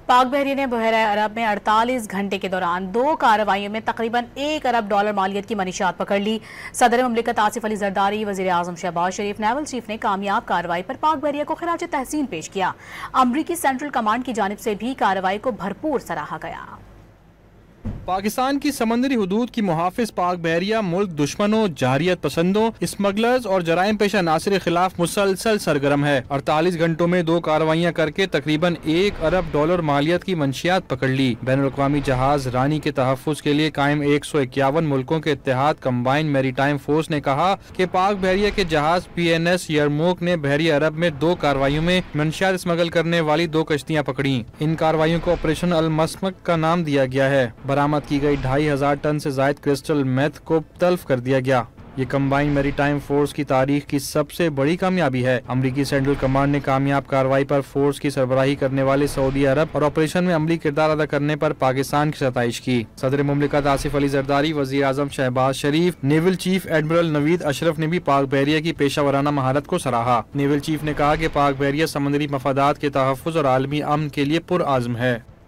پاک بحریہ نے بحیرہ عرب میں 48 گھنٹے کے دوران 2 کارروائیوں میں تقریباً $1 ارب مالیت کی منشیات پکڑ لی۔ صدر مملکت آصف علی زرداری، وزیر اعظم شہباز شریف، نیول چیف نے کامیاب کارروائی پر پاک بحریہ کو خراج تحسین پیش کیا۔ امریکی سینٹرل کمانڈ کی جانب سے بھی کارروائی کو بھرپور سراہا گیا۔ پاکستان کی سمندری حدود کی محافظ پاک بحریہ ملک دشمنوں، جارحیت پسندوں، اسمگلرز اور جرائم پیشہ عناصر کے خلاف مسلسل سرگرم ہے۔ 48 گھنٹوں میں 2 کارروائیاں کر کے تقریباً $1 ارب مالیت کی منشیات پکڑ لی۔ بین الاقوامی جہاز رانی کے تحفظ کے لیے قائم 151 ملکوں کے اتحاد کمبائنڈ میری ٹائم فورس نے کہا کہ پاک بحریہ کے جہاز PNS یرموک نے بحریہ عرب میں 2 کارروائیوں میں منشیات اسمگل کرنے والی 2 کشتیاں پکڑیں۔ ان کارروائیوں کو آپریشن المسمک کا نام دیا گیا ہے۔ برآمد کی گئی 2500 ٹن سے زائد کرسٹل میتھ کو تلف کر دیا گیا۔ یہ کمبائنڈ میری ٹائم فورس کی تاریخ کی سب سے بڑی کامیابی ہے۔ امریکی سینٹرل کمانڈ نے کامیاب کارروائی پر فورس کی سربراہی کرنے والے سعودی عرب اور آپریشن میں عملی کردار ادا کرنے پر پاکستان کی ستائش کی۔ صدر مملکت آصف علی زرداری، وزیر اعظم شہباز شریف، نیول چیف ایڈمرل نوید اشرف نے بھی پاک بحریہ کی پیشہ ورانہ مہارت کو سراہا۔ نیول چیف نے کہا کہ پاک بحریہ سمندری مفادات کے تحفظ اور عالمی امن کے لیے پرعزم ہے۔